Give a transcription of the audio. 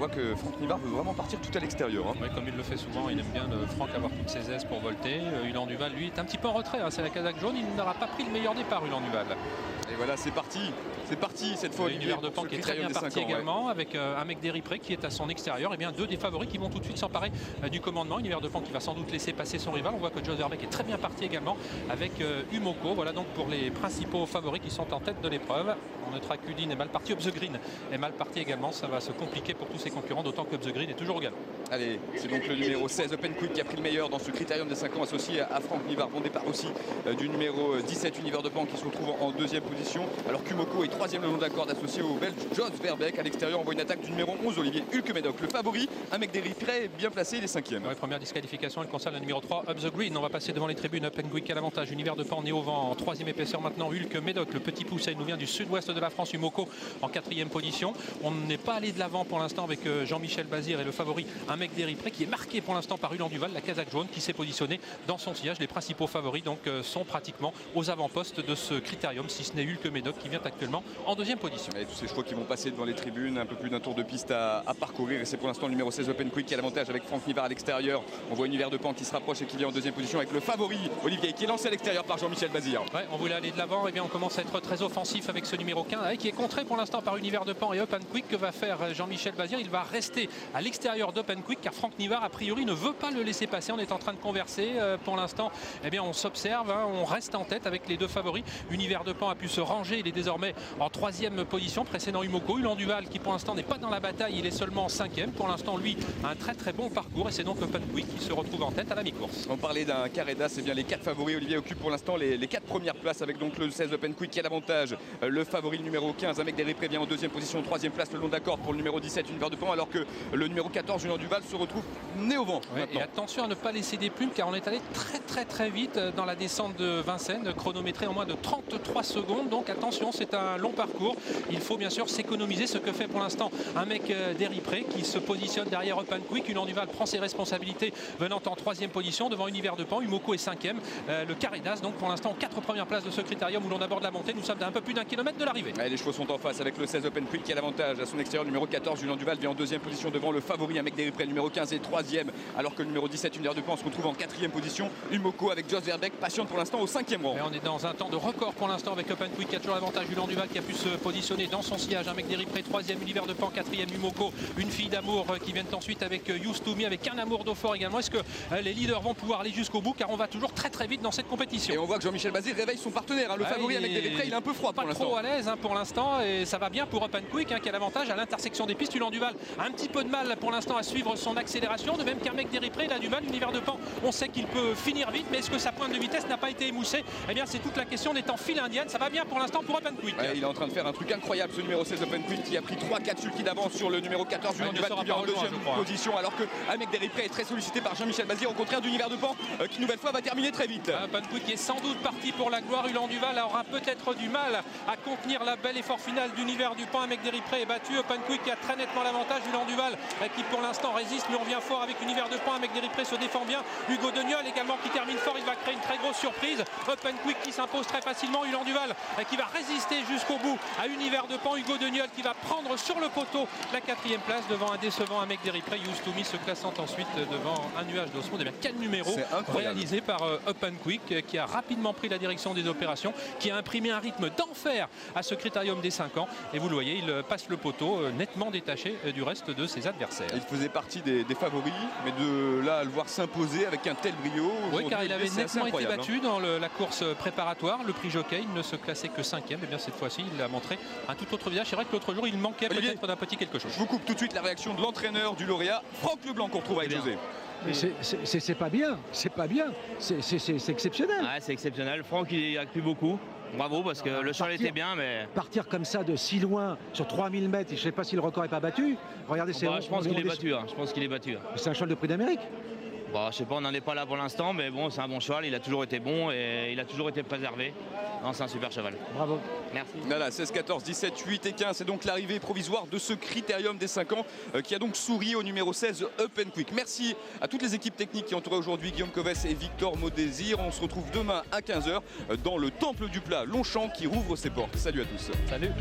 voit que Franck Nivard veut vraiment partir tout à l'extérieur. Oui, comme il le fait souvent, il aime bien Franck avoir toutes ses aises pour volter. Hulin Duval, lui, est un petit peu en retrait. C'est la casaque jaune, il n'aura pas pris le meilleur départ, Hulin Duval. Et voilà, c'est parti. C'est parti cette fois. Univers de Pan qui est très bien parti également, avec un mec d'Eripré qui est à son extérieur. Et bien deux des favoris qui vont tout de suite s'emparer du commandement. Univers de Pan qui va sans doute laisser passer son rival. On voit que Jos Verbeek est très bien parti également avec Umoko. Voilà donc pour les principaux favoris qui sont en tête de l'épreuve. On notera qu'Udin est mal parti. Up the Green est mal parti également. Ça va se compliquer pour tous ses concurrents, d'autant que Up the Green est toujours au galop. Allez, c'est donc le numéro 16 Open Quick qui a pris le meilleur dans ce critérium des 5 ans associé à Franck Nivard. Bon départ aussi du numéro 17 Univers de Pan qui se retrouve en deuxième position. Alors qu'Umoko est troisième le long de la corde associé au belge Jos Verbeek. À l'extérieur, on voit une attaque du numéro 11 Olivier Hulkemédoc. Le favori, un mec d'Eripré bien placé, il est cinquième. Ouais, première disqualification, elle concerne le numéro 3 Up the Green. On va passer devant les tribunes. Open Quick à l'avantage. Univers de Pan est au vent en troisième épaisseur maintenant. Hulkemédoc, le petit poussé, il nous vient du sud-ouest de la France. Umoko en quatrième position. On n'est pas allé de l'avant pour l'instant avec Jean-Michel Bazir et le favori, un mec d'Eripré qui est marqué pour l'instant par Hulin Duval, la casaque jaune qui s'est positionnée dans son sillage. Les principaux favoris donc sont pratiquement aux avant-postes de ce critérium, si ce n'est Hulkemédoc qui vient actuellement en deuxième position. Et tous ces chevaux qui vont passer devant les tribunes, un peu plus d'un tour de piste à parcourir. Et c'est pour l'instant le numéro 16 Open Quick qui a l'avantage avec Franck Nivard à l'extérieur. On voit Univers de Pan qui se rapproche et qui vient en deuxième position avec le favori Olivier qui est lancé à l'extérieur par Jean-Michel Bazir. Ouais, on voulait aller de l'avant, et bien on commence à être très offensif avec ce numéro 15 qui est contré pour l'instant par Univers de Pan et Open Quick. Que va faire Jean-Michel Bazir? Il va rester à l'extérieur d'Open Quick car Franck Nivard a priori ne veut pas le laisser passer. On est en train de converser pour l'instant. Eh bien on s'observe, on reste en tête avec les deux favoris. Univers de Pan a pu se ranger, il est désormais en troisième position précédant Umoko. Hulin Duval qui pour l'instant n'est pas dans la bataille, il est seulement cinquième. Pour l'instant lui a un très bon parcours et c'est donc Open Quick qui se retrouve en tête à la mi-course. On parlait d'un Carreda, c'est bien les 4 favoris. Olivier occupe pour l'instant les 4 premières places avec donc le 16 Open Quick qui a l'avantage. Le favori le numéro 15, un mec d'Eripré vient en deuxième position, troisième place le long d'accord pour le numéro 17 Univers de Pan, alors que le numéro 14 Hulin Duval se retrouve né au vent. Ouais, et attention à ne pas laisser des plumes car on est allé très vite dans la descente de Vincennes, chronométré en moins de 33 secondes. Donc attention, c'est un long parcours. Il faut bien sûr s'économiser, ce que fait pour l'instant un mec d'Eripré qui se positionne derrière Open Quick. Hulin Duval prend ses responsabilités venant en troisième position devant Univers de Pan. Umoko est cinquième. Le Carredas donc pour l'instant aux 4 premières places de ce critérium où l'on aborde la montée. Nous sommes à un peu plus d'1 kilomètre de l'arrivée. Les chevaux sont en face avec le 16 Open Quick qui a l'avantage à son extérieur. Numéro 14 Hulin Duval vient en deuxième position devant le favori, un mec d'Eripré. Numéro 15 est troisième alors que le numéro 17 Univers de Pan se retrouve en quatrième position. Umoko avec Jos Verbeek patiente pour l'instant au cinquième rang. Et on est dans un temps de record pour l'instant avec Open Quick qui a toujours l'avantage. Hulin Duval qui a pu se positionner dans son sillage, un mec d'Eripré troisième, Univers de Pan quatrième, Umoko, une fille d'amour qui vient ensuite avec Used to Me, avec un amour d'Aufort également. Est-ce que les leaders vont pouvoir aller jusqu'au bout car on va toujours très vite dans cette compétition. Et on voit que Jean-Michel Bazir réveille son partenaire, le favori avec d'Eripré, il est un peu froid pas pour l'instant. trop à l'aise pour l'instant et ça va bien pour Open Quick qui a l'avantage à l'intersection des pistes. Hulin Duval a un petit peu de mal pour l'instant à suivre son accélération, de même qu'un mec d'Eripré il a du mal. Univers de Pan, on sait qu'il peut finir vite, mais est-ce que sa pointe de vitesse n'a pas été émoussée? Eh bien c'est toute la question. On est en file indienne, ça va bien pour l'instant pour Open Quick. Il est en train de faire un truc incroyable ce numéro 16 Open Quick qui a pris 3-4 sulky d'avance sur le numéro 14 Hulin Duval qui vient en deuxième position, alors que un mec d'Eripré est très sollicité par Jean-Michel Bazir au contraire d'Univers de Pan qui nouvelle fois va terminer très vite. Open Quick est sans doute parti pour la gloire. Hulin Duval aura peut-être du mal à contenir la belle effort final d'Univers du Pan. Un mec d'Eripré est battu. Open Quick a très nettement l'avantage. Hulin Duval qui pour l'instant résiste, mais on vient fort avec Univers de Pan. Un mec d'Eripré se défend bien. Hugo Deniol également qui termine fort. Il va créer une très grosse surprise. Open Quick qui s'impose très facilement. Hulin Duval qui va résister jusqu'au bout à Univers de Pan. Hugo Deniol qui va prendre sur le poteau la quatrième place devant un décevant un mec d'Eripré. Used to Me se classant ensuite devant un nuage d'osmond. Et bien quel numéro réalisé par Open Quick qui a rapidement pris la direction des opérations, qui a imprimé un rythme d'enfer à ce critérium des 5 ans. Et vous le voyez, il passe le poteau nettement détaché du reste de ses adversaires. Il faisait partie des favoris, mais de là à le voir s'imposer avec un tel brio. Oui, car il avait nettement été battu dans la course préparatoire, le prix jockey. Il ne se classait que 5e. Et bien cette fois-ci, il a montré un tout autre visage. C'est vrai que l'autre jour, il manquait peut-être d'un petit quelque chose. Je vous coupe tout de suite la réaction de l'entraîneur du lauréat, Franck Leblanc, qu'on retrouve avec José. C'est pas bien, c'est exceptionnel. Ouais, c'est exceptionnel. Franck, il a plu beaucoup. Bravo, parce que le cheval était bien, mais... Partir comme ça de si loin, sur 3000 mètres, je ne sais pas si le record n'est pas battu. Regardez, je pense qu'il est battu. Je pense qu'il est battu. C'est un cheval de prix d'Amérique. Bon, je sais pas, on n'en est pas là pour l'instant, mais bon, c'est un bon cheval, il a toujours été bon et il a toujours été préservé. Non, c'est un super cheval. Bravo. Merci. Voilà, 16, 14, 17, 8 et 15, c'est donc l'arrivée provisoire de ce critérium des 5 ans qui a donc souri au numéro 16 Open Quick. Merci à toutes les équipes techniques qui entouraient aujourd'hui Guillaume Coves et Victor Maudésir. On se retrouve demain à 15 h dans le Temple du Plat Longchamp qui rouvre ses portes. Salut à tous. Salut.